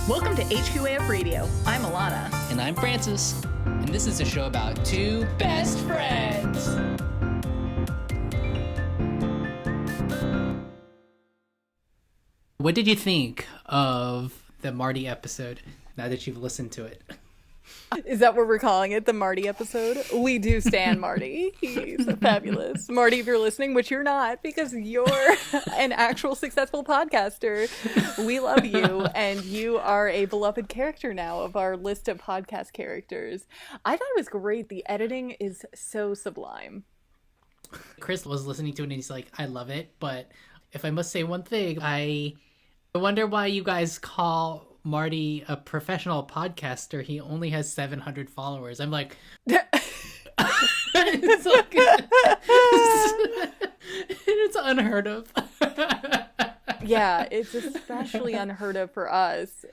Welcome to HQAF Radio. I'm Alana. And I'm Francis. And this is a show about two best friends. What did you think of the Marty episode now that you've listened to it? Is that what we're calling it? The Marty episode? We do stand Marty. He's fabulous. Marty, if you're listening, which you're not because you're an actual successful podcaster, we love you. And you are a beloved character now of our list of podcast characters. I thought it was great. The editing is so sublime. Chris was listening to it and he's like, I love it. But if I must say one thing, I wonder why you guys call Marty a professional podcaster. He only has 700 followers. I'm like, it's like it's unheard of. Yeah, it's especially unheard of for us.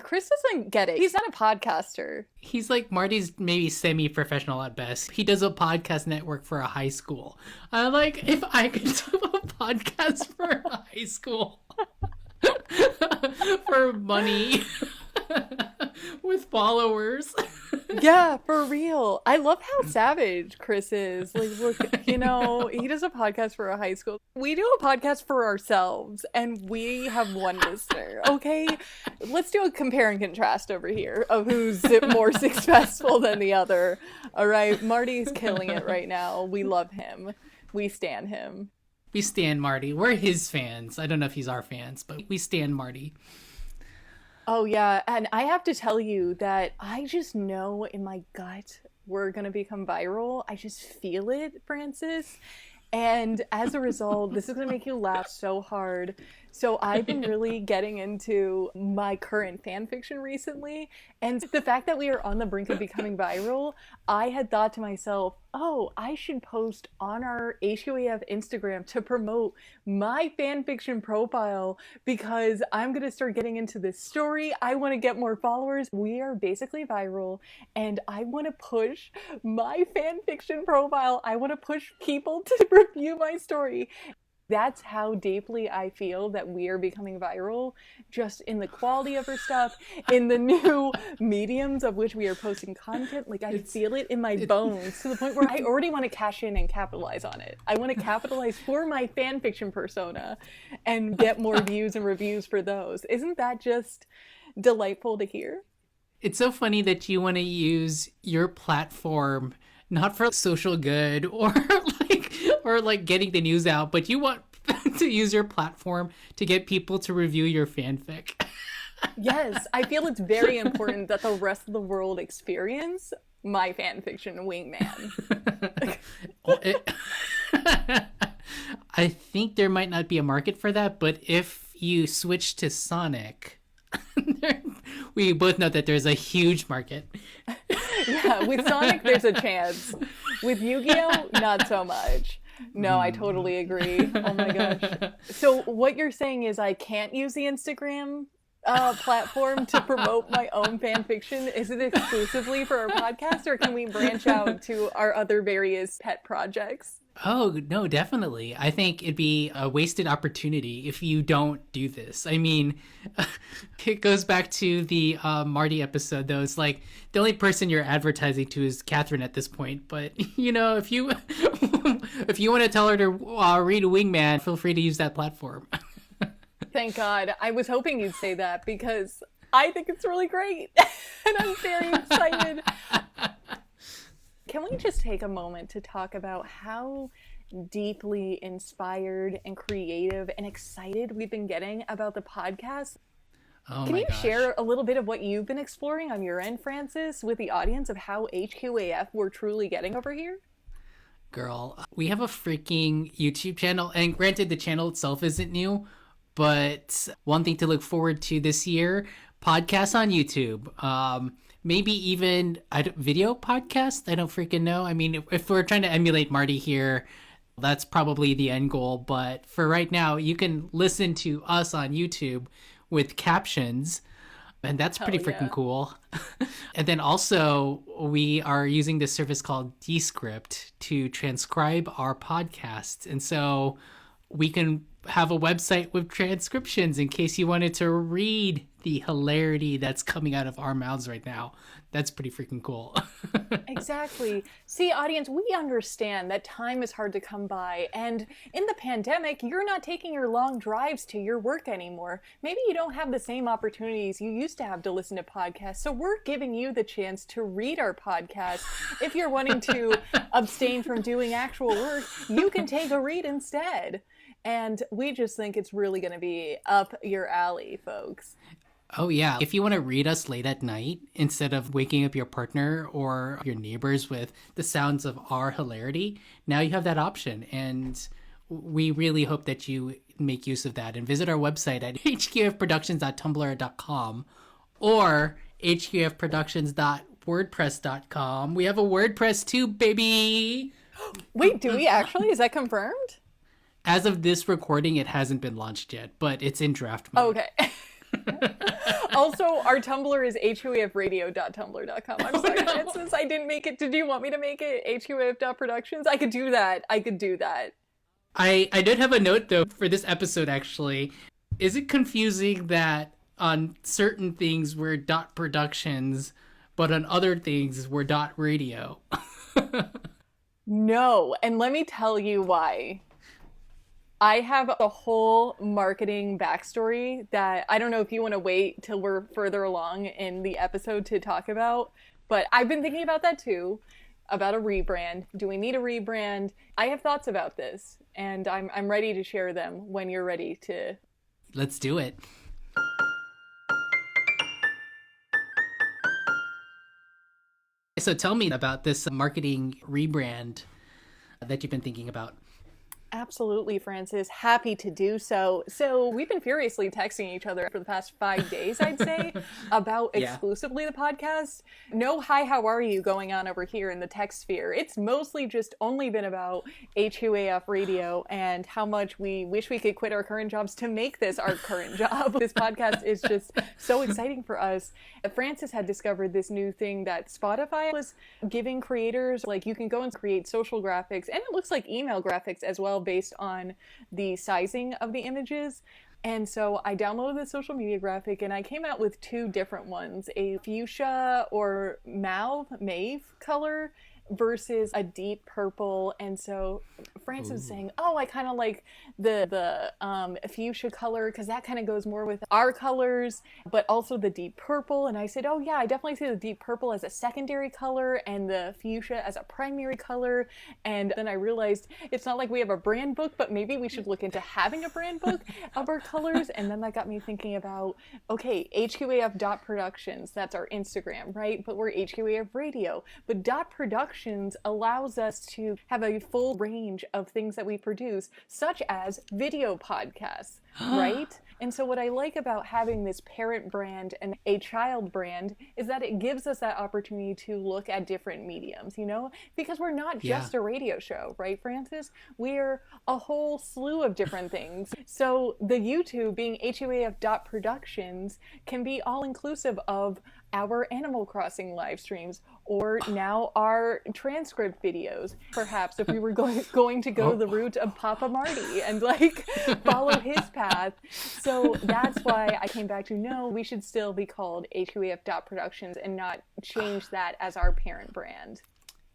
Chris doesn't get it. He's not a podcaster. He's like, Marty's maybe semi-professional at best. He does a podcast network for a high school. I'm like, if I could do a podcast for a high school for money with followers. Yeah, for real. I love how savage Chris is. Like, look, he does a podcast for a high school. We do a podcast for ourselves, and we have one listener, okay? Let's do a compare and contrast over here of who's more successful than the other. All right, Marty's killing it right now. We love him. We stan him. We stan Marty. We're his fans. I don't know if he's our fans, but we stan Marty. Oh, yeah. And I have to tell you that I just know in my gut we're going to become viral. I just feel it, Francis. And as a result, this is going to make you laugh so hard. So I've been really getting into my current fan fiction recently. And the fact that we are on the brink of becoming viral, I had thought to myself, oh, I should post on our HQAF Instagram to promote my fan fiction profile because I'm going to start getting into this story. I want to get more followers. We are basically viral and I want to push my fan fiction profile. I want to push people to review my story. That's how deeply I feel that we are becoming viral, just in the quality of our stuff, in the new mediums of which we are posting content. Like, I feel it in my bones to the point where I already want to cash in and capitalize on it. I want to capitalize for my fan fiction persona and get more views and reviews for those. Isn't that just delightful to hear? It's so funny that you want to use your platform not for social good or like getting the news out, but you want to use your platform to get people to review your fanfic. Yes, I feel it's very important that the rest of the world experience my fanfiction wingman. I think there might not be a market for that, but if you switch to Sonic, we both know that there's a huge market. Yeah, with Sonic, there's a chance. With Yu-Gi-Oh, not so much. No, I totally agree. Oh my gosh. So what you're saying is I can't use the Instagram platform to promote my own fan fiction? Is it exclusively for our podcast, or can we branch out to our other various pet projects? Oh, no, definitely. I think it'd be a wasted opportunity if you don't do this. I mean, it goes back to the Marty episode, though. It's like the only person you're advertising to is Catherine at this point. But, if you if you want to tell her to read a Wingman, feel free to use that platform. Thank God. I was hoping you'd say that because I think it's really great. And I'm very excited. Can we just take a moment to talk about how deeply inspired and creative and excited we've been getting about the podcast? Can you share a little bit of what you've been exploring on your end, Francis, with the audience of how HQAF we're truly getting over here? Girl, we have a freaking YouTube channel, and granted the channel itself isn't new, but one thing to look forward to this year, podcasts on YouTube. Maybe even a video podcast. I don't freaking know. I mean, if we're trying to emulate Marty here, that's probably the end goal. But for right now, you can listen to us on YouTube with captions, and that's pretty freaking cool. And then also, we are using this service called Descript to transcribe our podcasts. And so we can have a website with transcriptions in case you wanted to read the hilarity that's coming out of our mouths right now. That's pretty freaking cool. Exactly. See, audience, we understand that time is hard to come by, and in the pandemic, you're not taking your long drives to your work anymore. Maybe you don't have the same opportunities you used to have to listen to podcasts, so we're giving you the chance to read our podcast. If you're wanting to abstain from doing actual work, you can take a read instead. And we just think it's really going to be up your alley, folks. Oh, yeah. If you want to read us late at night instead of waking up your partner or your neighbors with the sounds of our hilarity, now you have that option. And we really hope that you make use of that and visit our website at hqfproductions.tumblr.com or hqfproductions.wordpress.com. We have a WordPress too, baby. Wait, do we actually? Is that confirmed? As of this recording, it hasn't been launched yet, but it's in draft mode. Okay. Also, our Tumblr is HQAFradio.tumblr.com. I'm sorry, Francis, I didn't make it. Did you want me to make it HQAF.productions? I could do that. I did have a note, though, for this episode, actually. Is it confusing that on certain things we're .productions, but on other things we're .radio? No, and let me tell you why. I have a whole marketing backstory that I don't know if you want to wait till we're further along in the episode to talk about, but I've been thinking about that too, about a rebrand. Do we need a rebrand? I have thoughts about this, and I'm ready to share them when you're ready to. Let's do it. So tell me about this marketing rebrand that you've been thinking about. Absolutely, Francis. Happy to do so. So we've been furiously texting each other for the past 5 days, I'd say, about exclusively the podcast. No hi, how are you going on over here in the text sphere. It's mostly just only been about HQAF Radio and how much we wish we could quit our current jobs to make this our current job. This podcast is just so exciting for us. Francis had discovered this new thing that Spotify was giving creators. Like, you can go and create social graphics, and it looks like email graphics as well, based on the sizing of the images. And so I downloaded the social graphic, and I came out with 2 different ones, a fuchsia or mauve color versus a deep purple. And so Francis was saying, oh, I kind of like the fuchsia color because that kind of goes more with our colors, but also the deep purple. And I said, oh yeah, I definitely see the deep purple as a secondary color and the fuchsia as a primary color. And then I realized it's not like we have a brand book, but maybe we should look into having a brand book of our colors. And then that got me thinking about, okay, HQAF.productions, that's our Instagram, right? But we're HQAF Radio. But .productions allows us to have a full range of things that we produce, such as video podcasts, right? And so what I like about having this parent brand and a child brand is that it gives us that opportunity to look at different mediums, you know, because we're not just a radio show, right, Francis? We're a whole slew of different things. So the YouTube being HUAF.productions can be all inclusive of our Animal Crossing live streams, or now our transcript videos, perhaps, if we were going to go the route of Papa Marty and like follow his path. So that's why I came back to, no, we should still be called HQAF.productions and not change that as our parent brand.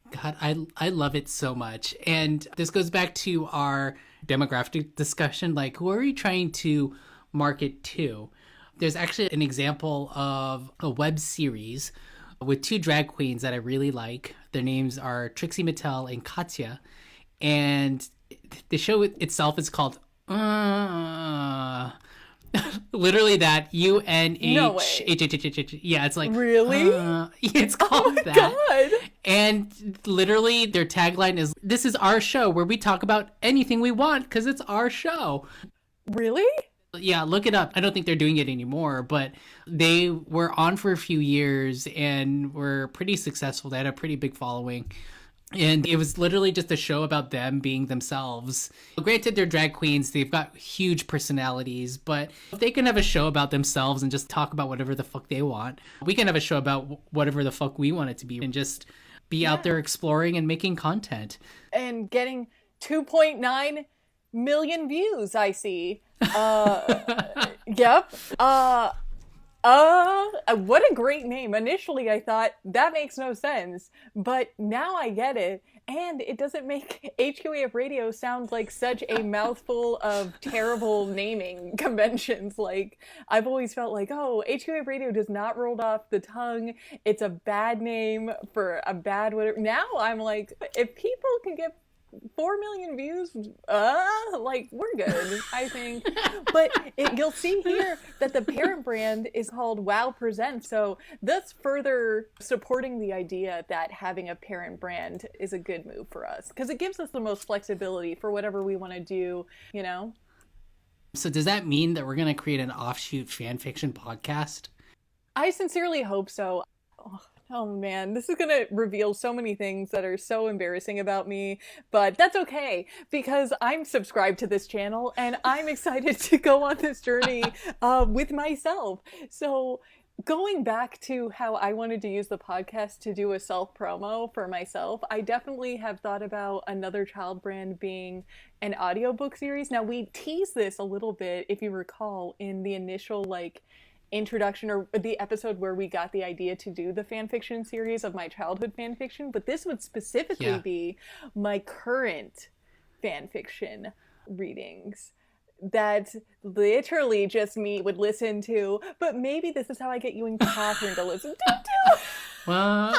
God, I love it so much. And this goes back to our demographic discussion, like, who are we trying to market to? There's actually an example of a web series with 2 drag queens that I really like. Their names are Trixie Mattel and Katya. And the show itself is called literally that, UNH. No way. Yeah, it's like, really? It's called that. God. And literally their tagline is, this is our show where we talk about anything we want because it's our show. Really? Yeah, look it up. I don't think they're doing it anymore, but they were on for a few years and were pretty successful. They had a pretty big following. And it was literally just a show about them being themselves. Granted, they're drag queens. They've got huge personalities, but if they can have a show about themselves and just talk about whatever the fuck they want, we can have a show about whatever the fuck we want it to be and just be out there exploring and making content. And getting 2.9 million views, I see. Yep. What a great name. Initially, I thought that makes no sense, but now I get it. And it doesn't make HQAF Radio sound like such a mouthful of terrible naming conventions. Like, I've always felt like, oh, HQAF Radio does not roll off the tongue. It's a bad name for a bad whatever. Now I'm like, if people can get 4 million views, like, we're good, I think. But you'll see here that the parent brand is called Wow Presents, so that's further supporting the idea that having a parent brand is a good move for us, because it gives us the most flexibility for whatever we want to do, you know? So does that mean that we're going to create an offshoot fan fiction podcast? I sincerely hope so. Oh man, this is going to reveal so many things that are so embarrassing about me, but that's okay because I'm subscribed to this channel and I'm excited to go on this journey with myself. So going back to how I wanted to use the podcast to do a self-promo for myself, I definitely have thought about another child brand being an audiobook series. Now, we teased this a little bit, if you recall, in the initial introduction or the episode where we got the idea to do the fan fiction series of my childhood fan fiction, but this would specifically be my current fan fiction readings that literally just me would listen to, but maybe this is how I get you and Catherine to listen to too. Well,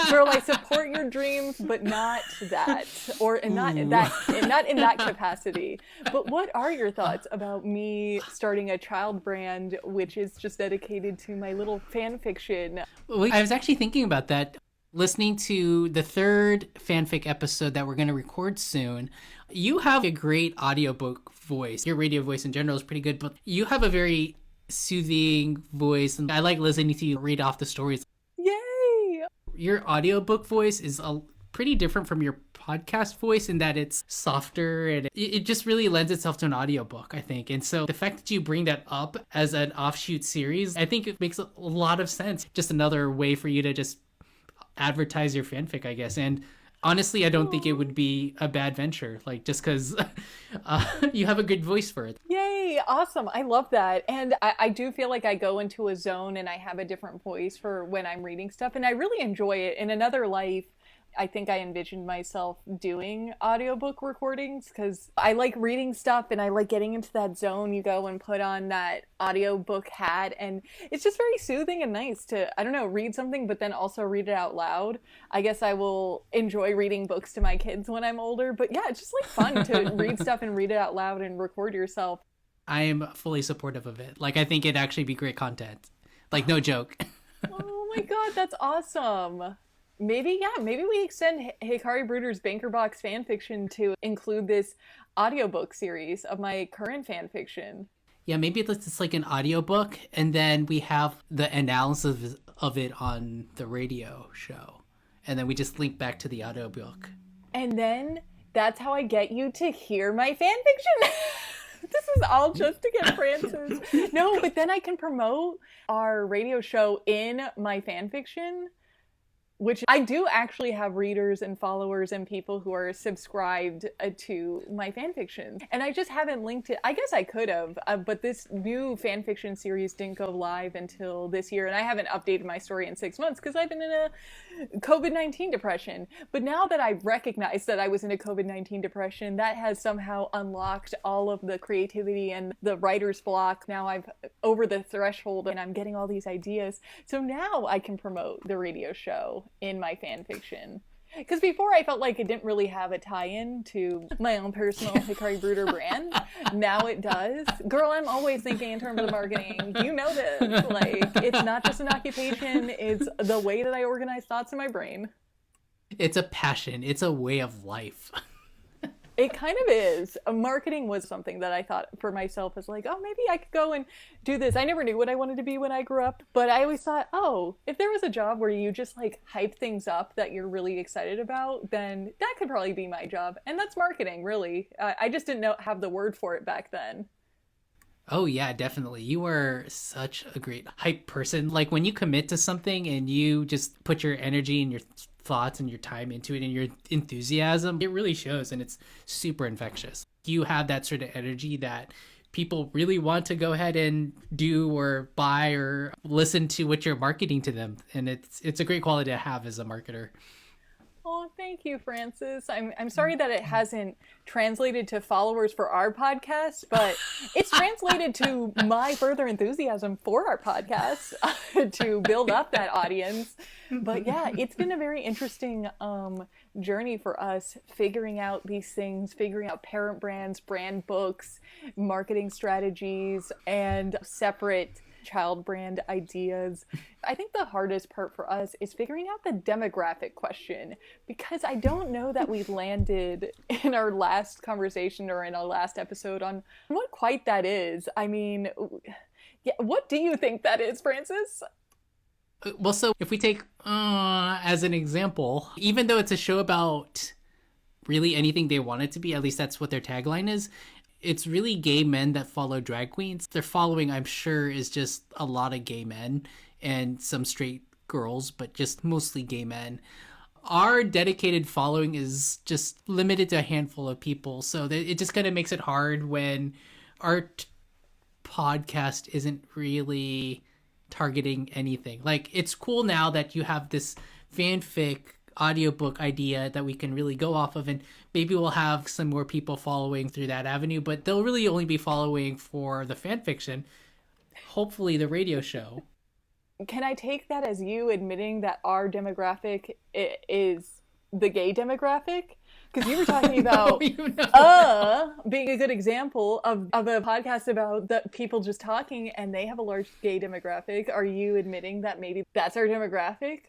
Girl, I support your dreams, but not that, or not in that capacity. But what are your thoughts about me starting a child brand, which is just dedicated to my little fan fiction? I was actually thinking about that. Listening to the third fanfic episode that we're going to record soon, you have a great audiobook voice. Your radio voice in general is pretty good, but you have a very soothing voice, and I like listening to you read off the stories. Yay! Your audiobook voice is pretty different from your podcast voice in that it's softer, and it just really lends itself to an audiobook, I think. And so the fact that you bring that up as an offshoot series, I think it makes a lot of sense. Just another way for you to just advertise your fanfic, I guess. And honestly, I don't think it would be a bad venture, just because you have a good voice for it. Yay, awesome. I love that. And I do feel like I go into a zone and I have a different voice for when I'm reading stuff, and I really enjoy it. In another life, I think I envisioned myself doing audiobook recordings because I like reading stuff and I like getting into that zone. You go and put on that audiobook hat, and it's just very soothing and nice to, I don't know, read something but then also read it out loud. I guess I will enjoy reading books to my kids when I'm older, but yeah, it's just fun to read stuff and read it out loud and record yourself. I am fully supportive of it. I think it'd actually be great content. No joke. Oh my god, that's awesome. Maybe we extend Hikari Bruder's Banker Box fanfiction to include this audiobook series of my current fanfiction. Yeah, maybe it's an audiobook, and then we have the analysis of it on the radio show. And then we just link back to the audiobook. And then that's how I get you to hear my fanfiction. This is all just to get Francis. No, but then I can promote our radio show in my fanfiction, which I do actually have readers and followers and people who are subscribed to my fanfiction. And I just haven't linked it. I guess I could have, but this new fanfiction series didn't go live until this year. And I haven't updated my story in 6 months because I've been in a COVID-19 depression. But now that I've recognized that I was in a COVID-19 depression, that has somehow unlocked all of the creativity and the writer's block. Now I've over the threshold and I'm getting all these ideas. So now I can promote the radio show in my fan fiction. Because before I felt like it didn't really have a tie-in to my own personal Hikari Bruder brand. Now it does. Girl, I'm always thinking in terms of marketing. You know this. It's not just an occupation. It's the way that I organize thoughts in my brain. It's a passion. It's a way of life. It kind of is. Marketing was something that I thought for myself as oh, maybe I could go and do this. I never knew what I wanted to be when I grew up, but I always thought, oh, if there was a job where you just hype things up that you're really excited about, then that could probably be my job. And that's marketing, really. I just didn't have the word for it back then. Oh yeah, definitely. You are such a great hype person. When you commit to something and you just put your energy and your thoughts and your time into it and your enthusiasm, it really shows, and it's super infectious. You have that sort of energy that people really want to go ahead and do or buy or listen to what you're marketing to them. And it's a great quality to have as a marketer. Oh, thank you, Francis. I'm sorry that it hasn't translated to followers for our podcast, but it's translated to my further enthusiasm for our podcast to build up that audience. But yeah, it's been a very interesting journey for us, figuring out these things, figuring out parent brands, brand books, marketing strategies, and separate child brand ideas. I think the hardest part for us is figuring out the demographic question, because I don't know that we landed in our last conversation or in our last episode on what quite that is. I mean, yeah, what do you think that is, Francis? Well, so if we take as an example, even though it's a show about really anything they want it to be, at least that's what their tagline is, it's really gay men that follow drag queens. Their following, I'm sure, is just a lot of gay men and some straight girls, but just mostly gay men. Our dedicated following is just limited to a handful of people. So it just kind of makes it hard when our podcast isn't really targeting anything. Like, it's cool now that you have this fanfic audiobook idea that we can really go off of, and maybe we'll have some more people following through that avenue, but they'll really only be following for the fan fiction, hopefully the radio show. Can I take that as you admitting that our demographic is the gay demographic? Because you were talking about being a good example of a podcast about the people just talking, and they have a large gay demographic. Are you admitting that maybe that's our demographic,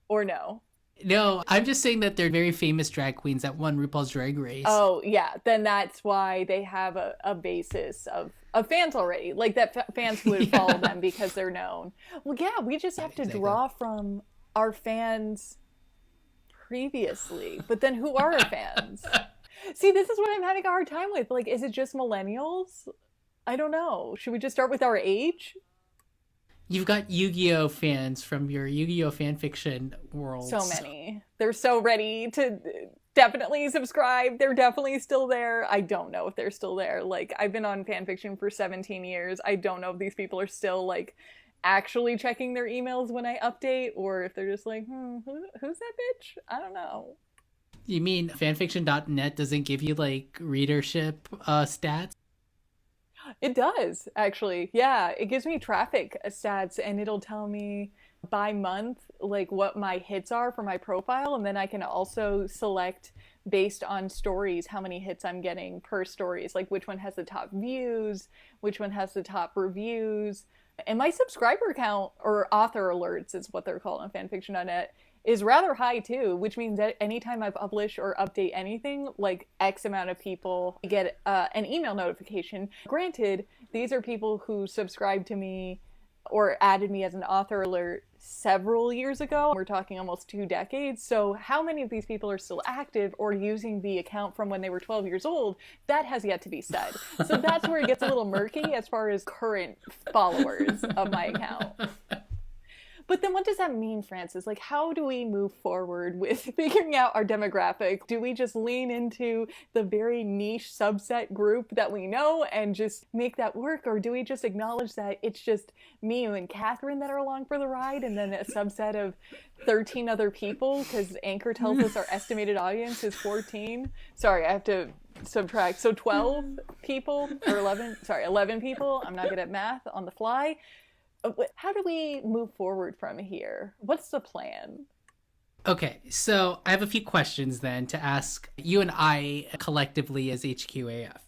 or no? No, I'm just saying that they're very famous drag queens that won RuPaul's Drag Race. Oh, yeah. Then that's why they have a basis of fans already. Like, that fans would follow them because they're known. Well, yeah, we just have to draw from our fans previously. But then who are our fans? See, this is what I'm having a hard time with. Like, is it just millennials? I don't know. Should we just start with our age? You've got Yu-Gi-Oh fans from your Yu-Gi-Oh fanfiction world. So many. They're so ready to definitely subscribe. They're definitely still there. I don't know if they're still there. Like, I've been on fanfiction for 17 years. I don't know if these people are still, like, actually checking their emails when I update, or if they're just like, who's that bitch? I don't know. You mean fanfiction.net doesn't give you, like, readership stats? It does, actually. Yeah, it gives me traffic stats, and it'll tell me by month, like, what my hits are for my profile, and then I can also select based on stories how many hits I'm getting per stories, like which one has the top views, which one has the top reviews. And my subscriber count, or author alerts is what they're called on fanfiction.net, is rather high too, which means that anytime I publish or update anything, like X amount of people get an email notification. Granted, these are people who subscribed to me or added me as an author alert several years ago. We're talking almost 2 decades. So how many of these people are still active or using the account from when they were 12 years old? That has yet to be said. So that's where it gets a little murky as far as current followers of my account. But then what does that mean, Francis? Like, how do we move forward with figuring out our demographic? Do we just lean into the very niche subset group that we know and just make that work? Or do we just acknowledge that it's just me and Catherine that are along for the ride, and then a subset of 13 other people? Because Anchor tells us our estimated audience is 14. Sorry, I have to subtract. So 12 people, or 11 people. I'm not good at math on the fly. How do we move forward from here? What's the plan? Okay, so I have a few questions then to ask you and I collectively as HQAF.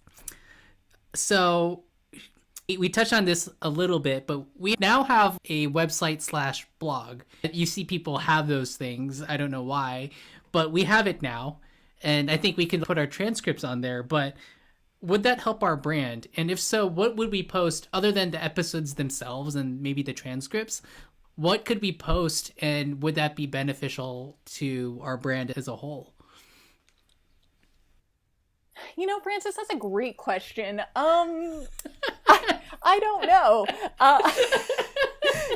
So we touched on this a little bit, but we now have a website / blog. You see people have those things. I don't know why, but we have it now. And I think we can put our transcripts on there, but would that help our brand? And if so, what would we post other than the episodes themselves and maybe the transcripts? What could we post, and would that be beneficial to our brand as a whole? You know, Francis, that's a great question. I don't know.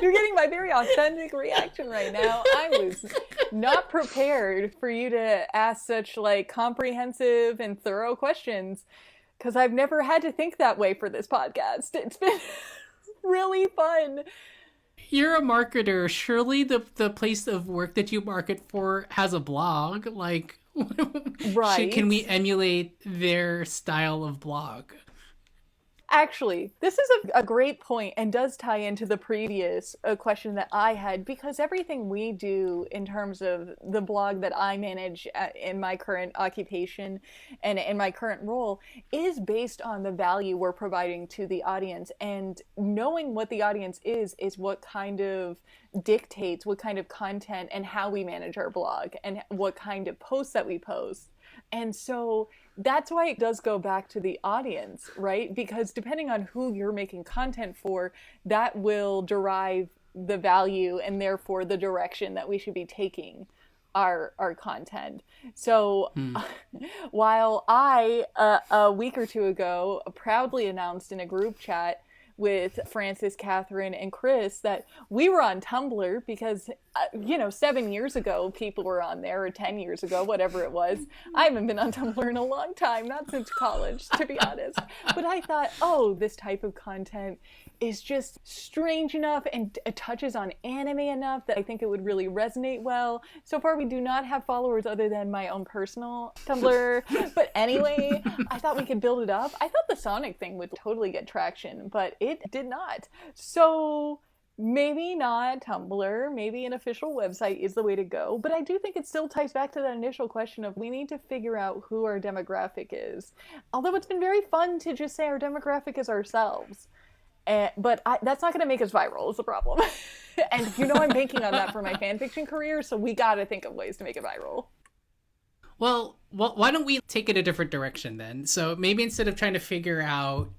You're getting my very authentic reaction right now. I was not prepared for you to ask such, like, comprehensive and thorough questions. because I've never had to think that way for this podcast. It's been really fun. You're a marketer. Surely the place of work that you market for has a blog. Like, right? Can we emulate their style of blog? Actually, this is a great point and does tie into the previous question that I had, because everything we do in terms of the blog that I manage in my current occupation and in my current role is based on the value we're providing to the audience. And knowing what the audience is what kind of dictates what kind of content and how we manage our blog and what kind of posts that we post. And so that's why it does go back to the audience, right? Because depending on who you're making content for, that will derive the value and therefore the direction that we should be taking our content. So while I, a week or two ago, proudly announced in a group chat with Francis, Catherine, and Chris that we were on Tumblr because, 7 years ago, people were on there, or 10 years ago, whatever it was. I haven't been on Tumblr in a long time, not since college, to be honest. But I thought, this type of content is just strange enough and it touches on anime enough that I think it would really resonate well. So far, we do not have followers other than my own personal Tumblr. But anyway, I thought we could build it up. I thought the Sonic thing would totally get traction, but it did not. So maybe not Tumblr, maybe an official website is the way to go. But I do think it still ties back to that initial question of we need to figure out who our demographic is. Although it's been very fun to just say our demographic is ourselves. But that's not going to make us viral is the problem. And I'm banking on that for my fanfiction career, so we got to think of ways to make it viral. Well, why don't we take it a different direction then? So maybe instead of trying to figure out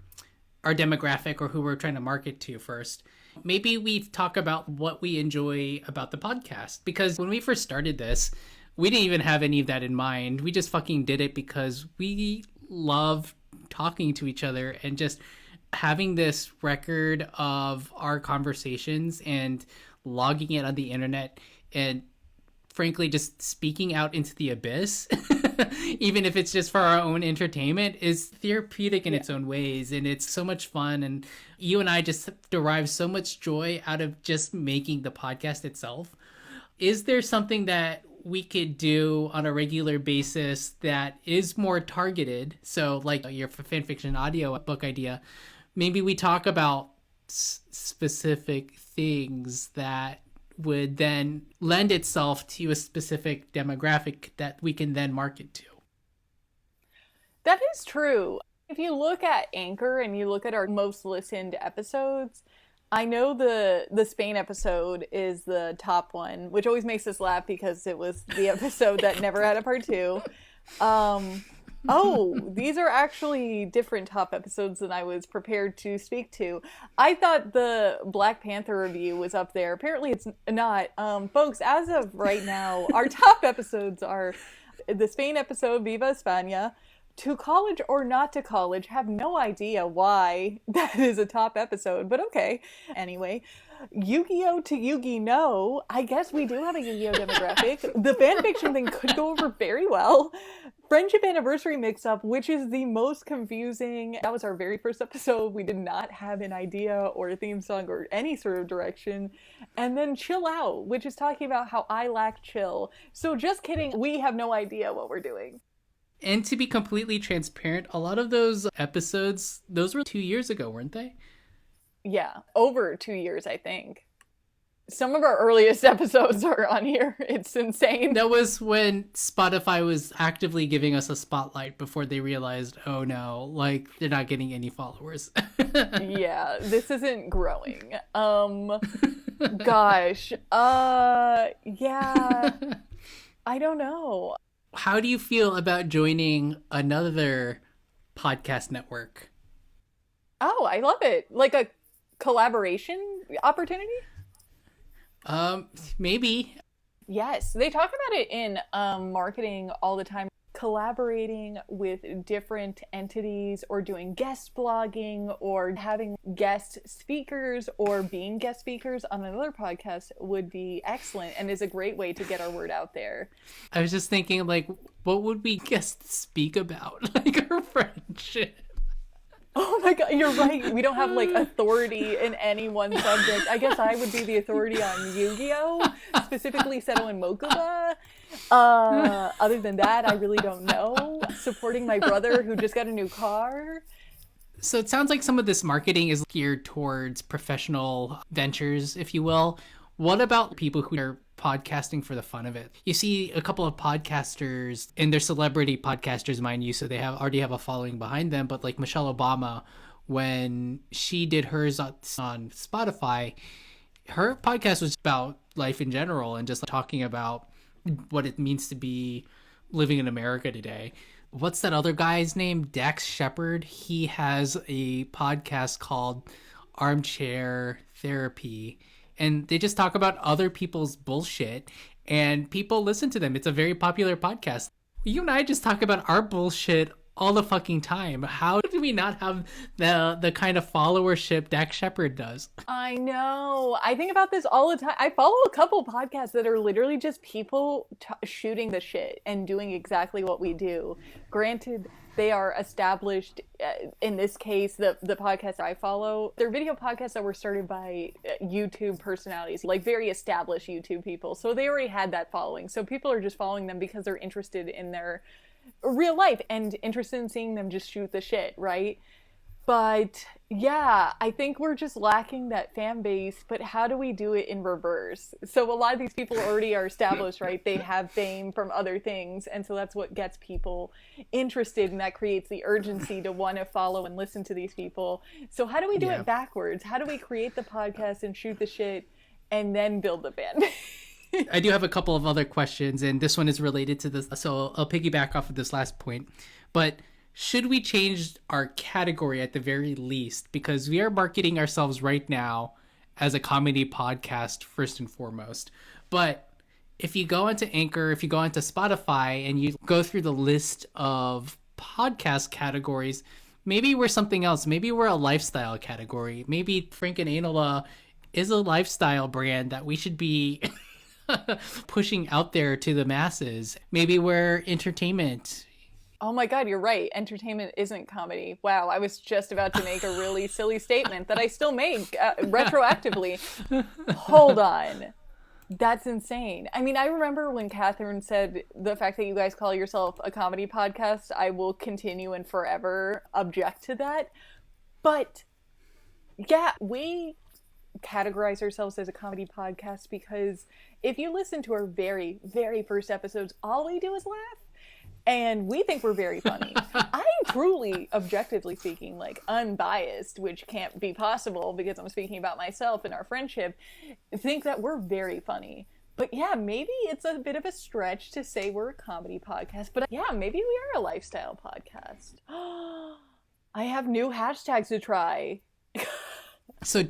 our demographic or who we're trying to market to first, maybe we talk about what we enjoy about the podcast. Because when we first started this, we didn't even have any of that in mind. We just fucking did it because we love talking to each other and just having this record of our conversations and logging it on the internet and frankly just speaking out into the abyss even if it's just for our own entertainment is therapeutic in its own ways, and it's so much fun, and you and I just derive so much joy out of just making the podcast itself. Is there something that we could do on a regular basis that is more targeted? So like your fanfiction audio book idea, maybe we talk about specific things that would then lend itself to a specific demographic that we can then market to. That is true. If you look at Anchor and you look at our most listened episodes, I know the Spain episode is the top one, which always makes us laugh because it was the episode that never had a part two. These are actually different top episodes than I was prepared to speak to. I thought the Black Panther review was up there. Apparently it's not. Folks, as of right now, our top episodes are the Spain episode, Viva España, To College or Not to College. Have no idea why that is a top episode, but okay. Anyway, Yu-Gi-Oh! To Yu-Gi No. I guess we do have a Yu-Gi-Oh! Demographic. The fanfiction thing could go over very well. Friendship Anniversary Mix-Up, which is the most confusing. That was our very first episode. We did not have an idea or a theme song or any sort of direction. And then Chill Out, which is talking about how I lack chill. So just kidding, we have no idea what we're doing. And to be completely transparent, a lot of those episodes, those were 2 years ago, weren't they? Yeah, over 2 years, I think. Some of our earliest episodes are on here. It's insane. That was when Spotify was actively giving us a spotlight before they realized, oh no, like they're not getting any followers. Yeah, this isn't growing. Gosh. Yeah. I don't know. How do you feel about joining another podcast network? Oh, I love it. Like a collaboration opportunity? Maybe. Yes, they talk about it in marketing all the time. Collaborating with different entities or doing guest blogging or having guest speakers or being guest speakers on another podcast would be excellent and is a great way to get our word out there. I was just thinking, like, what would we guest speak about? Like our friendship. my God, you're right. We don't have like authority in any one subject. I guess I would be the authority on Yu-Gi-Oh, specifically Seto and Mokuba. Other than that, I really don't know. Supporting my brother who just got a new car. So it sounds like some of this marketing is geared towards professional ventures, if you will. What about people who are podcasting for the fun of it? You see a couple of podcasters, and they're celebrity podcasters, mind you, so they already have a following behind them. But like Michelle Obama, when she did hers on Spotify, her podcast was about life in general and just talking about what it means to be living in America today. What's that other guy's name? Dax Shepard. He has a podcast called Armchair Therapy, and they just talk about other people's bullshit, and people listen to them. It's a very popular podcast. You and I just talk about our bullshit all the fucking time. How do we not have the kind of followership Dax Shepard does? I know. I think about this all the time. I follow a couple podcasts that are literally just people shooting the shit and doing exactly what we do. Granted, they are established, in this case, the podcasts I follow, they're video podcasts that were started by YouTube personalities, like very established YouTube people. So they already had that following. So people are just following them because they're interested in their real life and interested in seeing them just shoot the shit, right? But yeah, I think we're just lacking that fan base, but how do we do it in reverse? So a lot of these people already are established, right? They have fame from other things, and so that's what gets people interested, and that creates the urgency to want to follow and listen to these people. So how do we do it backwards? How do we create the podcast and shoot the shit and then build the band? I do have a couple of other questions, and this one is related to this, so I'll piggyback off of this last point. But should we change our category at the very least? Because we are marketing ourselves right now as a comedy podcast, first and foremost. But if you go into Anchor, if you go into Spotify, and you go through the list of podcast categories, maybe we're something else. Maybe we're a lifestyle category. Maybe Frank and Anola is a lifestyle brand that we should be pushing out there to the masses. Maybe we're entertainment. Oh my God, you're right. Entertainment isn't comedy. Wow, I was just about to make a really silly statement that I still make retroactively. Hold on. That's insane. I mean, I remember when Catherine said the fact that you guys call yourself a comedy podcast, I will continue and forever object to that. But yeah, we categorize ourselves as a comedy podcast because if you listen to our very, very first episodes, all we do is laugh. And we think we're very funny. I'm truly, objectively speaking, like unbiased, which can't be possible because I'm speaking about myself and our friendship, think that we're very funny. But yeah, maybe it's a bit of a stretch to say we're a comedy podcast. But yeah, maybe we are a lifestyle podcast. I have new hashtags to try. So...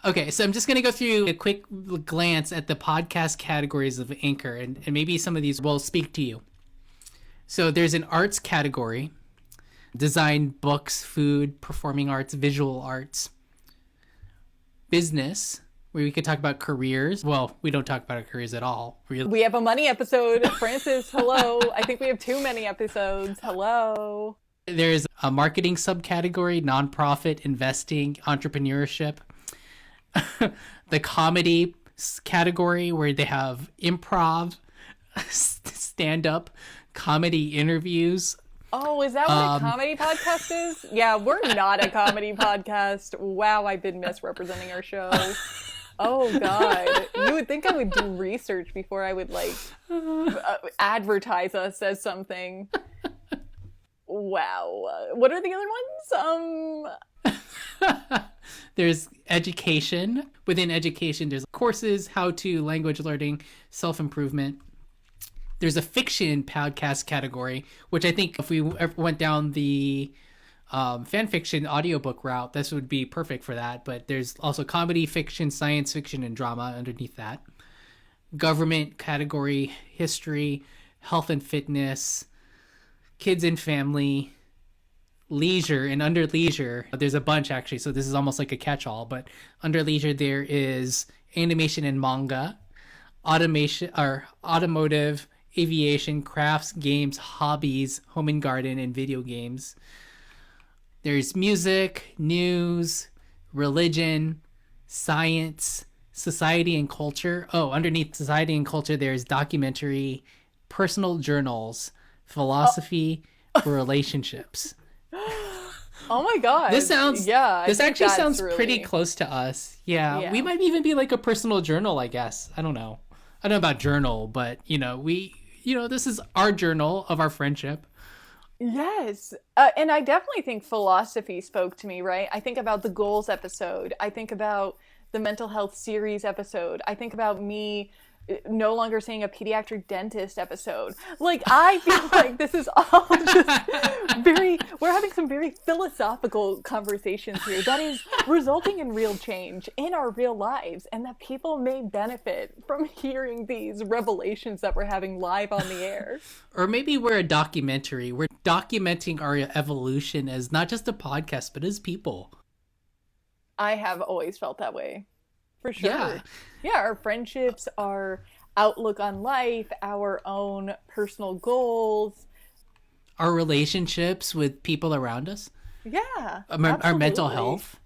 Okay, so I'm just going to go through a quick glance at the podcast categories of Anchor, and maybe some of these will speak to you. So there's an arts category: design, books, food, performing arts, visual arts. Business, where we could talk about careers. Well, we don't talk about our careers at all, really. We have a money episode. Francis, hello. I think we have too many episodes. Hello. There's a marketing subcategory: nonprofit, investing, entrepreneurship. The comedy category, where they have improv, stand-up, comedy interviews. Oh, is that what a comedy podcast is? Yeah, we're not a comedy podcast. Wow, I've been misrepresenting our show. Oh, God. You would think I would do research before I would, like, advertise us as something. Wow. What are the other ones? There's education. Within education, there's courses, how-to, language learning, self-improvement. There's a fiction podcast category, which I think if we ever went down the fan fiction audiobook route, this would be perfect for that. But there's also comedy, fiction, science fiction, and drama underneath that. Government category, history, health and fitness, kids and family, leisure, and under leisure, there's a bunch actually, so this is almost like a catch-all, but under leisure there is animation and manga, automation or automotive, aviation, crafts, games, hobbies, home and garden, and video games. There's music, news, religion, science, society and culture. Oh, underneath society and culture, there's documentary, personal journals, philosophy, relationships. Oh my god. This actually sounds really pretty close to us. Yeah. We might even be like a personal journal, I guess. I don't know about journal, but this is our journal of our friendship. Yes. And I definitely think philosophy spoke to me, right? I think about the goals episode. I think about the mental health series episode. I think about me no longer saying a pediatric dentist episode. Like, I feel like this is all just we're having some very philosophical conversations here that is resulting in real change in our real lives, and that people may benefit from hearing these revelations that we're having live on the air. Or maybe we're a documentary. We're documenting our evolution as not just a podcast, but as people. I have always felt that way. For sure. Yeah, our friendships, our outlook on life, our own personal goals. Our relationships with people around us. Yeah. Our mental health.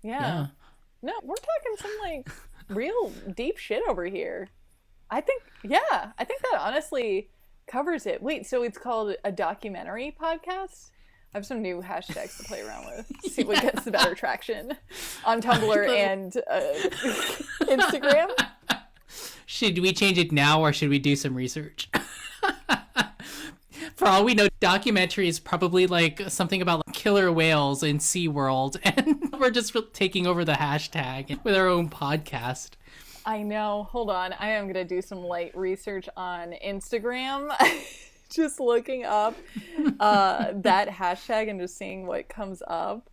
Yeah. No, we're talking some like real deep shit over here. I think that honestly covers it. Wait, so it's called a documentary podcast? I have some new hashtags to play around with. See what gets the better traction on Tumblr and Instagram. Should we change it now, or should we do some research? For all we know, documentary is probably like something about killer whales in SeaWorld, and we're just taking over the hashtag with our own podcast. I know. Hold on. I am going to do some light research on Instagram. Just looking up that hashtag and just seeing what comes up.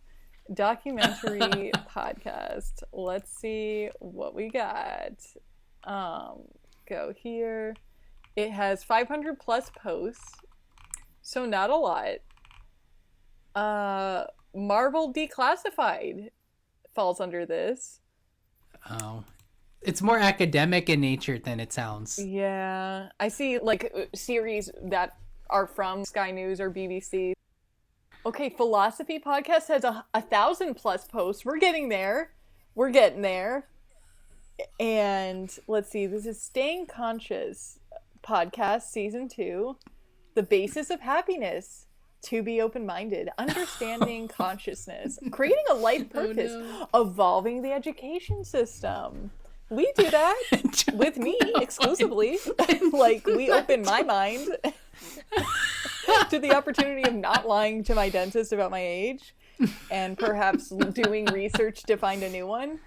Documentary podcast. Let's see what we got. Go here. It has 500 plus posts, so not a lot. Marvel Declassified falls under this. Oh. It's more academic in nature than it sounds. Yeah. I see like series that are from Sky News or BBC. Okay, Philosophy Podcast has 1,000 plus posts. We're getting there. And let's see, this is Staying Conscious Podcast Season 2. The Basis of Happiness. To be open-minded, understanding consciousness, creating a life purpose, evolving the education system. We do that with me exclusively. Like, we open my mind to the opportunity of not lying to my dentist about my age and perhaps doing research to find a new one.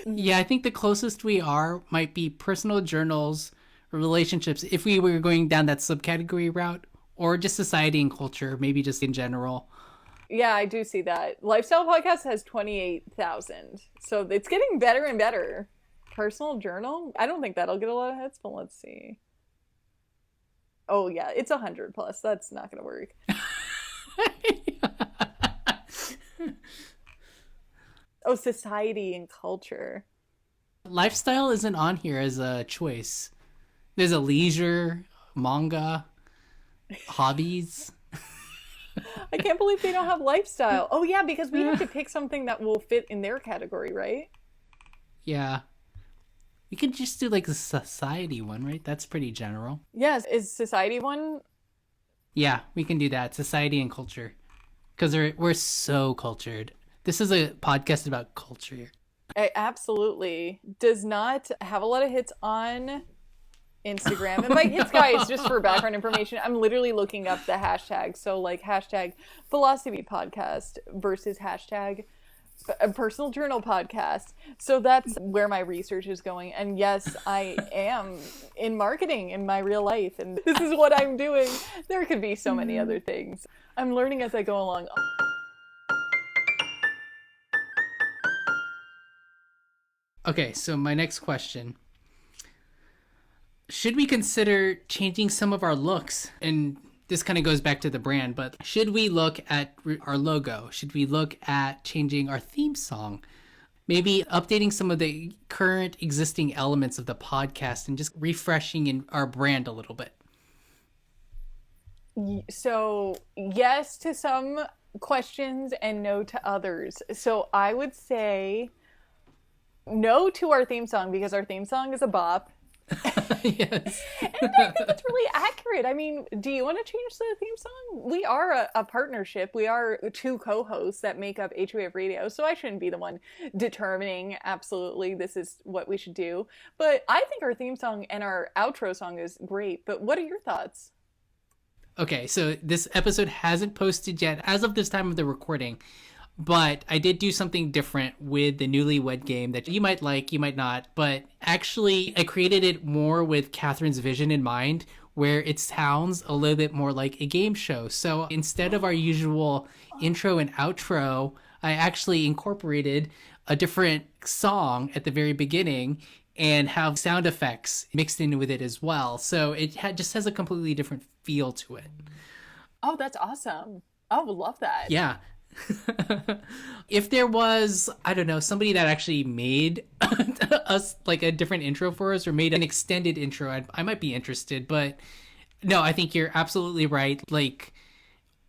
Yeah, I think the closest we are might be personal journals, relationships, if we were going down that subcategory route, or just society and culture, maybe just in general. Yeah, I do see that. Lifestyle Podcast has 28,000. So it's getting better and better. Personal journal? I don't think that'll get a lot of hits, but let's see. Oh, yeah, it's 100 plus. That's not going to work. Oh, society and culture. Lifestyle isn't on here as a choice. There's a leisure, manga, hobbies. I can't believe they don't have lifestyle. Oh, yeah, because we have to pick something that will fit in their category, right? Yeah. We could just do like a society one, right? That's pretty general. Yes. Is society one? Yeah, we can do that. Society and culture. Because we're so cultured. This is a podcast about culture. It absolutely does not have a lot of hits on Instagram. And by hits, guys, just for background information, I'm literally looking up the hashtag. So like hashtag philosophy podcast versus hashtag personal journal podcast. So that's where my research is going. And yes, I am in marketing in my real life. And this is what I'm doing. There could be so many other things. I'm learning as I go along. Okay, so my next question. Should we consider changing some of our looks? And this kind of goes back to the brand, but should we look at our logo? Should we look at changing our theme song? maybe updating some of the current existing elements of the podcast and just refreshing our brand a little bit. So, yes to some questions and no to others. So, I would say no to our theme song because our theme song is a bop. Yes. And I think it's really accurate. I mean, do you want to change the theme song? We are a partnership. We are two co-hosts that make up HQAF Radio, so I shouldn't be the one determining absolutely this is what we should do. But I think our theme song and our outro song is great. But what are your thoughts? Okay, so this episode hasn't posted yet as of this time of the recording, but I did do something different with the Newlywed Game that you might like, you might not, but actually I created it more with Catherine's vision in mind, where it sounds a little bit more like a game show. So instead of our usual intro and outro, I actually incorporated a different song at the very beginning and have sound effects mixed in with it as well. So it just has a completely different feel to it. Oh, that's awesome. I would love that. Yeah. If there was, I don't know, somebody that actually made us like a different intro for us or made an extended intro, I might be interested. But no, I think you're absolutely right. Like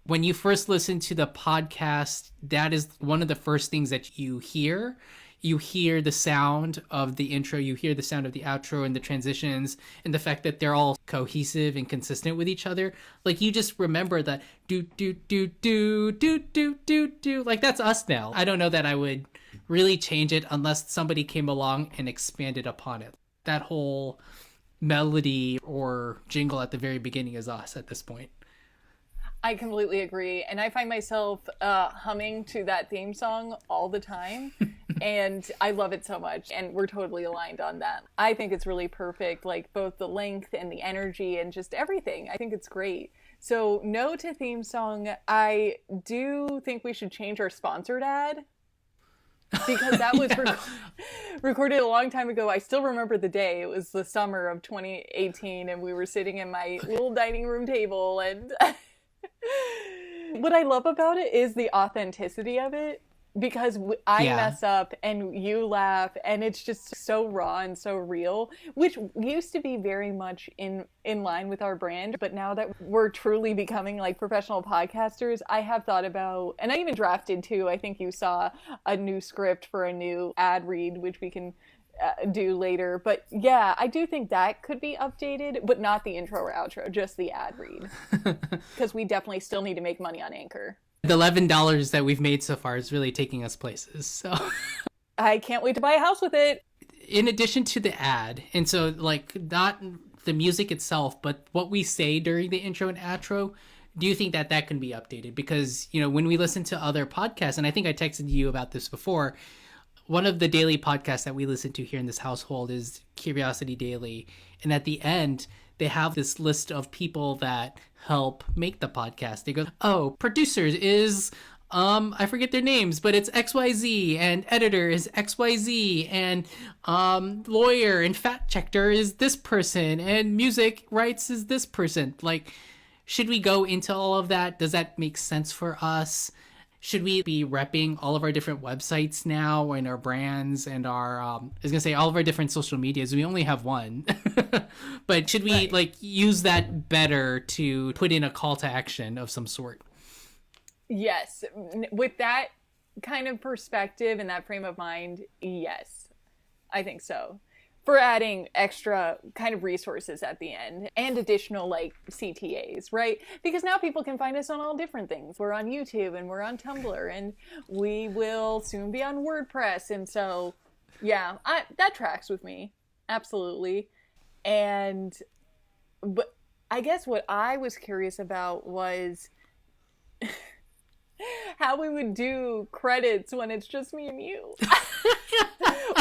when you first listen to the podcast, that is one of the first things that you hear. You hear the sound of the intro, you hear the sound of the outro and the transitions and the fact that they're all cohesive and consistent with each other. Like you just remember that do, do, do, do, do, do, do, do. Like that's us now. I don't know that I would really change it unless somebody came along and expanded upon it. That whole melody or jingle at the very beginning is us at this point. I completely agree. And I find myself humming to that theme song all the time. And I love it so much. And we're totally aligned on that. I think it's really perfect, like both the length and the energy and just everything. I think it's great. So no to theme song. I do think we should change our sponsored ad. Because that was recorded a long time ago. I still remember the day. It was the summer of 2018. And we were sitting in my little dining room table and... What I love about it is the authenticity of it, because I mess up and you laugh and it's just so raw and so real, which used to be very much in line with our brand. But now that we're truly becoming like professional podcasters, I have thought about, and I even drafted too, I think you saw a new script for a new ad read, which we can do later. But yeah, I do think that could be updated, but not the intro or outro, just the ad read, because we definitely still need to make money on Anchor. The $11 that we've made so far is really taking us places, so I can't wait to buy a house with it. In addition to the ad, and so like not the music itself, but what we say during the intro and outro, do you think that can be updated? Because, you know, when we listen to other podcasts, and I think I texted you about this before, one of the daily podcasts that we listen to here in this household is Curiosity Daily. And at the end, they have this list of people that help make the podcast. They go, oh, producers is, I forget their names, but it's XYZ, and editor is XYZ, and lawyer and fact checker is this person, and music rights is this person. Like, should we go into all of that? Does that make sense for us? Should we be repping all of our different websites now and our brands and our, I was going to say all of our different social medias? We only have one. But should we like use that better to put in a call to action of some sort? Yes. With that kind of perspective and that frame of mind, yes, I think so. For adding extra kind of resources at the end and additional like CTAs, right? Because now people can find us on all different things. We're on YouTube and we're on Tumblr and we will soon be on WordPress. And so, yeah, that tracks with me. Absolutely. But I guess what I was curious about was how we would do credits when it's just me and you.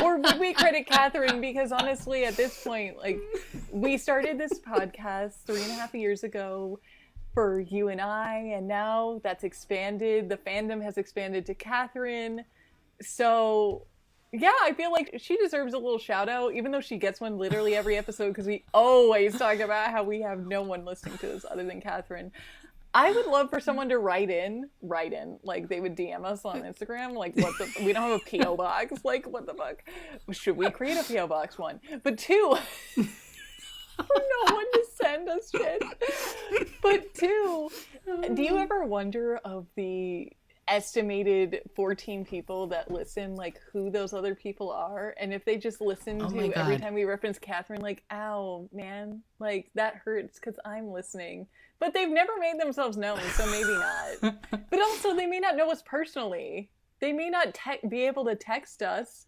Or would we credit Catherine? Because honestly, at this point, like, we started this podcast 3.5 years ago for you and I, and now that's expanded. The fandom has expanded to Catherine. So, yeah, I feel like she deserves a little shout out, even though she gets one literally every episode, because we always talk about how we have no one listening to us other than Catherine. I would love for someone to write in, like they would DM us on Instagram, like we don't have a PO box, like what the fuck? Should we create a PO box, one? But two, no one to send us shit. But two, do you ever wonder of the estimated 14 people that listen, like who those other people are, and if they just listen to every time we reference Catherine, like, ow man, like that hurts because I'm listening, but they've never made themselves known, so maybe not. But also they may not know us personally, they may not be able to text us.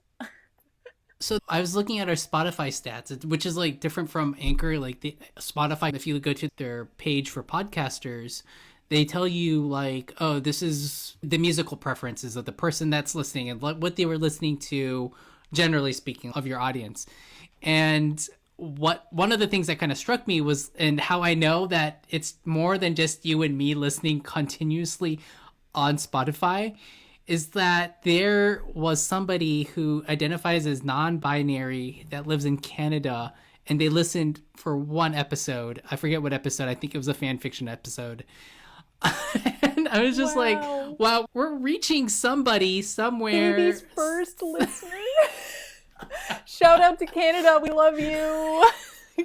So I was looking at our Spotify stats, which is like different from Anchor. Like the Spotify, if you go to their page for podcasters, they tell you like, oh, this is the musical preferences of the person that's listening and what they were listening to, generally speaking, of your audience. And one of the things that kind of struck me was, and how I know that it's more than just you and me listening continuously on Spotify, is that there was somebody who identifies as non-binary that lives in Canada, and they listened for one episode. I forget what episode. I think it was a fan fiction episode. And I was just like, wow, we're reaching somebody somewhere. Baby's first listener. Shout out to Canada. We love you.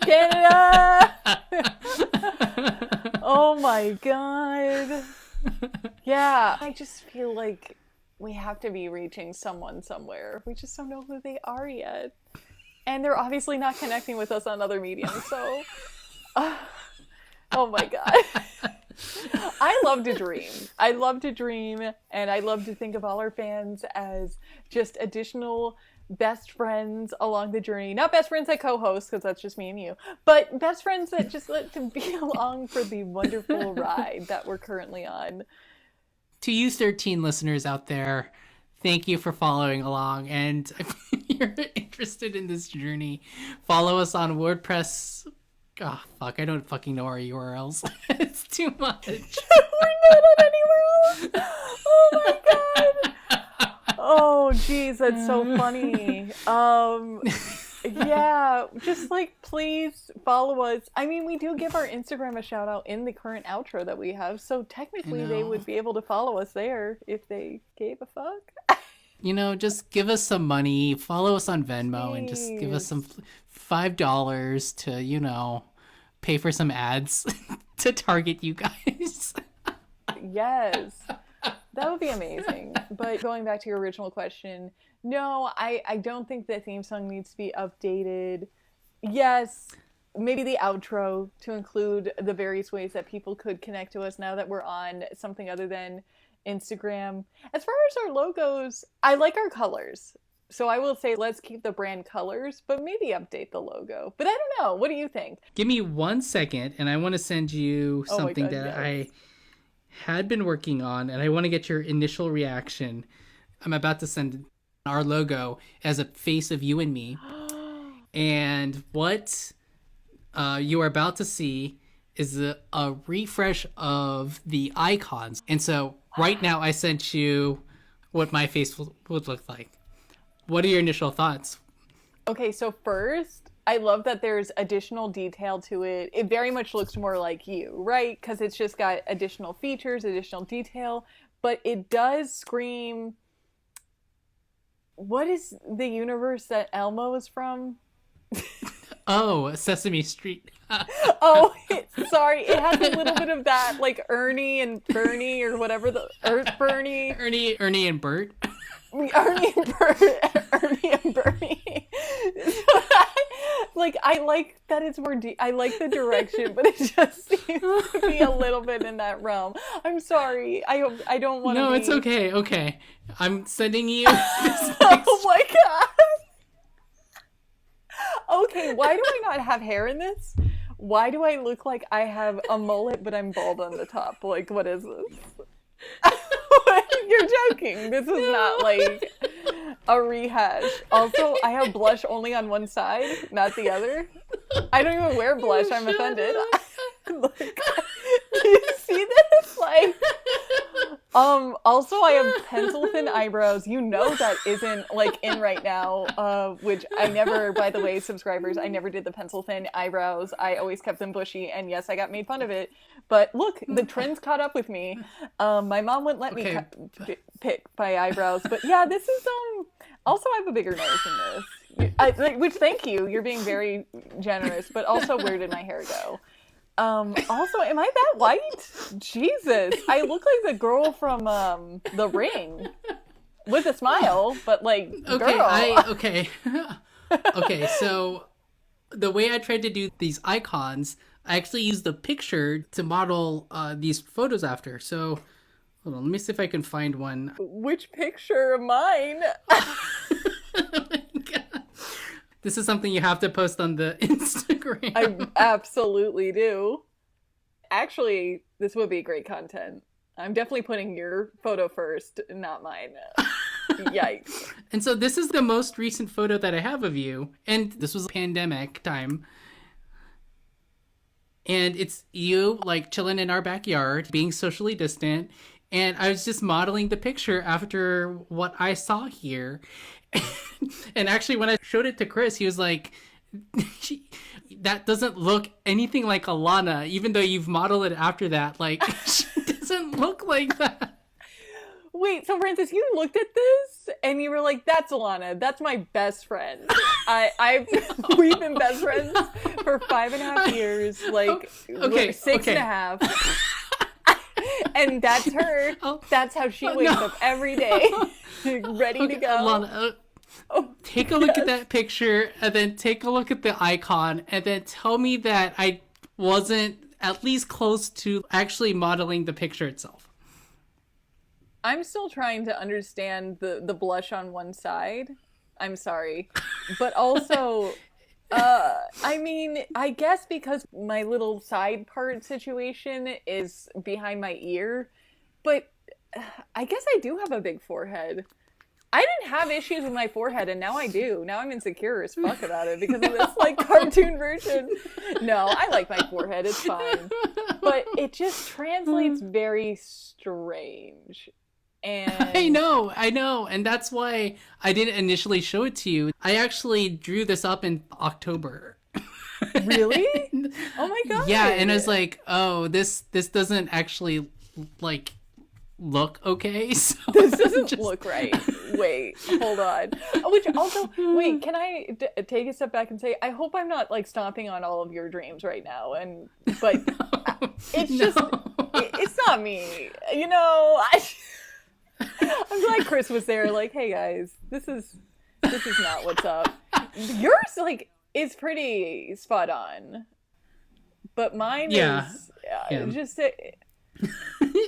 Canada. Oh my God. Yeah. I just feel like we have to be reaching someone somewhere. We just don't know who they are yet. And they're obviously not connecting with us on other mediums. So, oh my God. I love to dream. I love to dream, and I love to think of all our fans as just additional best friends along the journey. Not best friends that co-host, because that's just me and you, but best friends that just let to be along for the wonderful ride that we're currently on. To you 13 listeners out there, thank you for following along. And if you're interested in this journey, follow us on WordPress. Oh, fuck, I don't fucking know our URLs. It's too much. We're not on anywhere else. Oh my God. Oh, geez, that's so funny. Yeah, just like, please follow us. I mean, we do give our Instagram a shout out in the current outro that we have, so technically they would be able to follow us there if they gave a fuck. Just give us some money, follow us on Venmo, and just give us some $5 to, pay for some ads to target you guys. Yes, that would be amazing. But going back to your original question, no, I don't think the theme song needs to be updated. Yes, maybe the outro to include the various ways that people could connect to us now that we're on something other than Instagram. As far as our logos, I like our colors. So I will say let's keep the brand colors, but maybe update the logo. But I don't know. What do you think? Give me 1 second, and I want to send you something I had been working on, and I want to get your initial reaction. I'm about to send our logo as a face of you and me. And what you are about to see is a refresh of the icons. And so right now I sent you what my face would look like. What are your initial thoughts? Okay, so first, I love that there's additional detail to it. It very much looks more like you, right? Because it's just got additional features, additional detail. But it does scream... What is the universe that Elmo is from? Oh, Sesame Street. Sorry. It has a little bit of that, like Ernie and Bernie or whatever, the Earth Bernie. Ernie and Bert. Ernie and Bernie. Like, I like that it's more deep. I like the direction, but it just seems to be a little bit in that realm. I'm sorry. I don't want to. No, it's okay. Okay, I'm sending you this Oh my God. Okay, why do I not have hair in this? Why do I look like I have a mullet but I'm bald on the top? Like, what is this? You're joking. This is not like a rehash. Also, I have blush only on one side, not the other. I don't even wear blush. I'm offended. Look, do you see this? Like, Also, I have pencil thin eyebrows. You know that isn't like in right now. Which I never, by the way, subscribers, I never did the pencil thin eyebrows. I always kept them bushy, and yes, I got made fun of it. But look, the trends caught up with me. My mom wouldn't let me pick my eyebrows. But yeah, this is Also, I have a bigger nose than this. Which, thank you. You're being very generous. But also, where did my hair go? Also, am I that white? Jesus, I look like the girl from The Ring with a smile, but like, girl. Okay, so the way I tried to do these icons, I actually used the picture to model these photos after. So, hold on, let me see if I can find one. Which picture of mine? Oh my God. This is something you have to post on the Instagram. I absolutely do. Actually, this would be great content. I'm definitely putting your photo first, not mine. Yikes. And so this is the most recent photo that I have of you. And this was pandemic time. And it's you, like, chilling in our backyard, being socially distant. And I was just modeling the picture after what I saw here. And actually, when I showed it to Chris, he was like, that doesn't look anything like Alana, even though you've modeled it after that. Like, she doesn't look like that. Wait, so Francis, you looked at this and you were like, that's Alana. That's my best friend. We've been best friends for 5.5 years, like 6.5. And that's her. That's how she wakes up every day, ready to go. Alana, take a look at that picture, and then take a look at the icon, and then tell me that I wasn't at least close to actually modeling the picture itself. I'm still trying to understand the blush on one side. I'm sorry. But also, I mean, I guess because my little side part situation is behind my ear, but I guess I do have a big forehead. I didn't have issues with my forehead, and now I do. Now I'm insecure as fuck about it because of this, like, cartoon version. No, I like my forehead. It's fine. But it just translates very strange. And I know. And that's why I didn't initially show it to you. I actually drew this up in October. Really? Oh my God. Yeah, and I was like, oh, this doesn't actually, like, look okay. So this doesn't look right. Wait, hold on. Which also, wait, can I take a step back and say, I hope I'm not, like, stomping on all of your dreams right now. But it's just, it's not me. You know, I'm glad Chris was there, like, hey guys, this is not what's up. Yours, like, is pretty spot on, but mine is just.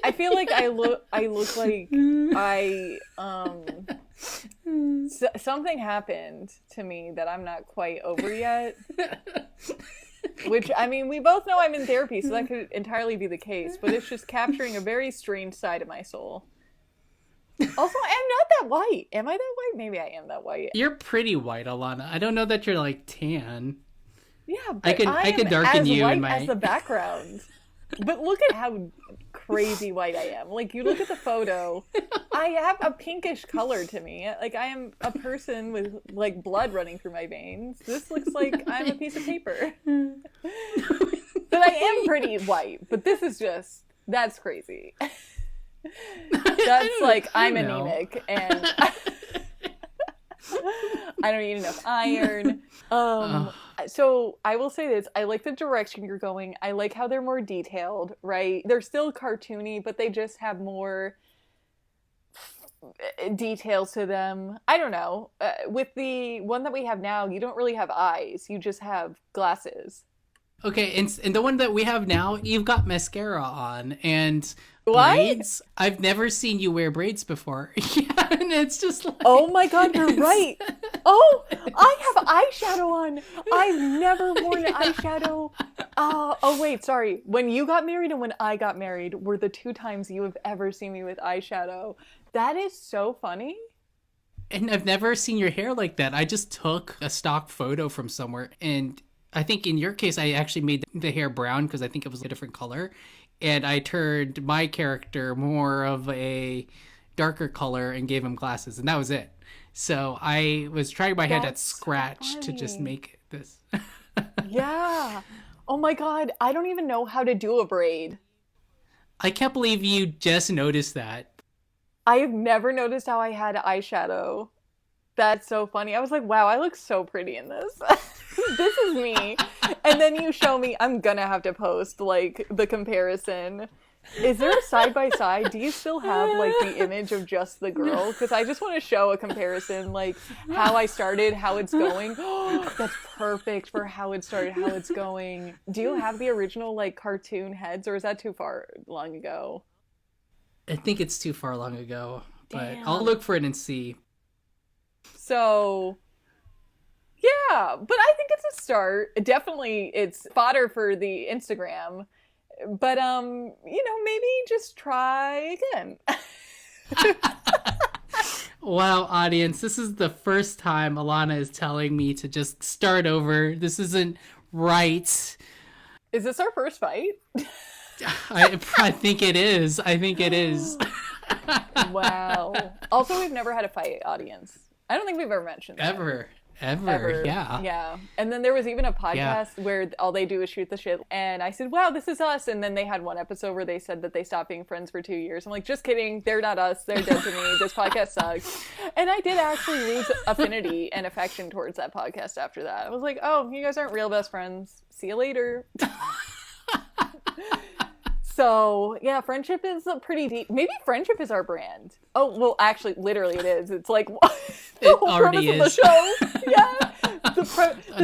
I feel like I look like something happened to me that I'm not quite over yet. Which, I mean, we both know I'm in therapy, so that could entirely be the case, but it's just capturing a very strange side of my soul. Also, I'm not that white. Am I that white? Maybe I am that white. You're pretty white, Alana. I don't know that you're, like, tan. Yeah, but I can darken you in my... as the background. But look at how crazy white I am. Like, you look at the photo, I have a pinkish color to me. Like, I am a person with, like, blood running through my veins. This looks like I'm a piece of paper. But I am pretty white. But this is just, that's crazy. That's like, I'm anemic and I don't eat enough iron. So I will say this, I like the direction you're going. I like how they're more detailed, right? They're still cartoony, but they just have more details to them. I don't know. With the one that we have now, you don't really have eyes. You just have glasses. Okay, and the one that we have now, you've got mascara on and what? Braids. I've never seen you wear braids before. Yeah, and it's just like... Oh my God, you're right. Oh, I have eyeshadow on. I've never worn eyeshadow. Oh wait, sorry. When you got married and when I got married were the 2 times you have ever seen me with eyeshadow. That is so funny. And I've never seen your hair like that. I just took a stock photo from somewhere, and I think in your case, I actually made the hair brown because I think it was a different color. and I turned my character more of a darker color and gave him glasses, and that was it. So I was trying my hand at Scratch to just make this. Yeah. Oh my god, I don't even know how to do a braid. I can't believe you just noticed that. I have never noticed how I had eyeshadow. That's so funny. I was like, wow, I look so pretty in this. This is me. And then you show me, I'm gonna have to post, like, the comparison. Is there a side-by-side? Do you still have, like, the image of just the girl? Because I just want to show a comparison, like, how I started, how it's going. That's perfect for how it started, how it's going. Do you have the original, like, cartoon heads, or is that too far long ago? I think it's too far long ago, but Damn. I'll look for it and see. So, yeah, but I think it's a start. Definitely, it's fodder for the Instagram. But, maybe just try again. Wow, audience, this is the first time Alana is telling me to just start over. This isn't right. Is this our first fight? I think it is. I think it is. Wow. Also, we've never had a fight, audience. I don't think we've ever mentioned that. Ever. Yeah. And then there was even a podcast where all they do is shoot the shit. And I said, wow, this is us. And then they had one episode where they said that they stopped being friends for 2 years. I'm like, just kidding. They're not us. They're dead to me. This podcast sucks. And I did actually lose affinity and affection towards that podcast after that. I was like, oh, you guys aren't real best friends. See you later. So, yeah, friendship is pretty deep. Maybe friendship is our brand. Oh, well, actually, literally it is. It's like the whole already premise is. of the show. Yeah.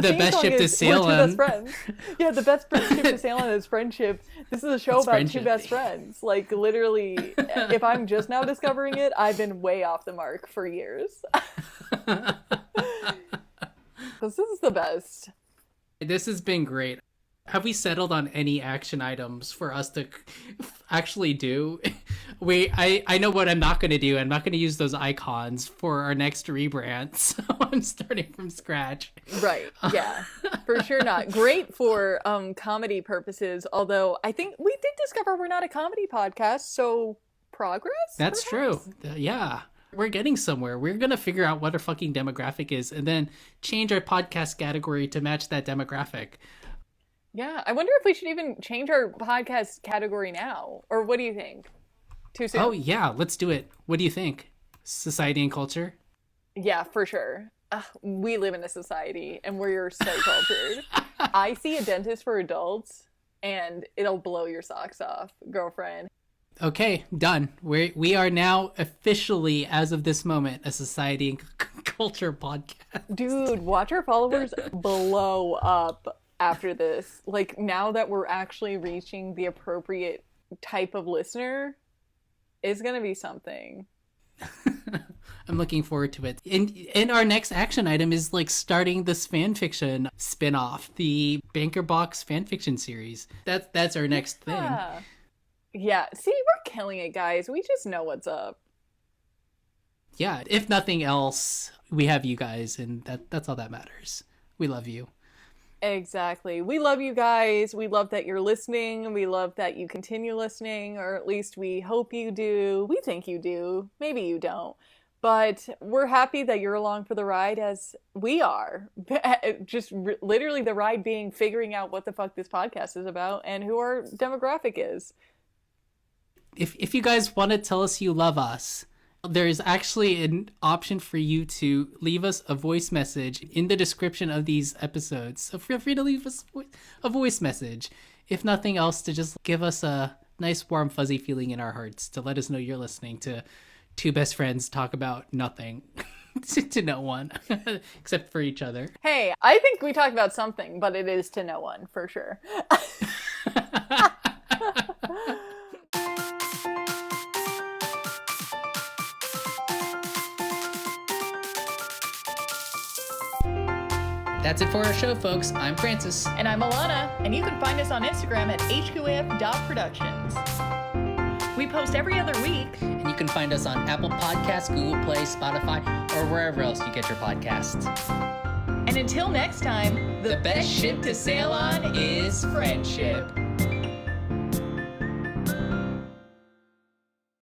The best ship to sail we're on. two best friends. Yeah, the best ship to sail on is friendship. This is a show about two best friends. Like, literally, if I'm just now discovering it, I've been way off the mark for years. This is the best. This has been great. Have we settled on any action items for us to actually do? I know what I'm not going to do. I'm not going to use those icons for our next rebrand. So I'm starting from scratch. Right. Yeah, for sure not. Great for comedy purposes. Although I think we did discover we're not a comedy podcast. So progress? That's perhaps? true. Yeah. We're getting somewhere. We're going to figure out what our fucking demographic is and then change our podcast category to match that demographic. Yeah, I wonder if we should even change our podcast category now. Or what do you think? Too soon? Oh, yeah, let's do it. What do you think? Society and culture? Yeah, for sure. We live in a society, and we're so cultured. I see a dentist for adults, and it'll blow your socks off, girlfriend. Okay, done. We are now officially, as of this moment, a society and culture podcast. Dude, watch our followers blow up after this. Like, now that we're actually reaching the appropriate type of listener, it's gonna be something. I'm looking forward to it. And our next action item is like starting this fan fiction spin-off, the Banker Box fan fiction series. That's our next thing. Yeah, see, we're killing it, guys. We just know what's up. Yeah, if nothing else, we have you guys, and that's all that matters. We love you. Exactly. We love you guys. We love that you're listening. We love that you continue listening, or at least we hope you do. We think you do. Maybe you don't. But we're happy that you're along for the ride as we are. Just literally the ride being figuring out what the fuck this podcast is about and who our demographic is. If you guys want to tell us you love us, there is actually an option for you to leave us a voice message in the description of these episodes. So feel free to leave us a voice message. If nothing else, to just give us a nice, warm, fuzzy feeling in our hearts to let us know you're listening to two best friends talk about nothing to no one except for each other. Hey, I think we talked about something, but it is to no one for sure. That's it for our show, folks. I'm Francis. And I'm Alana, and you can find us on Instagram at HQAF.productions. We post every other week. And you can find us on Apple Podcasts, Google Play, Spotify, or wherever else you get your podcasts. And until next time, The best ship to sail on is friendship.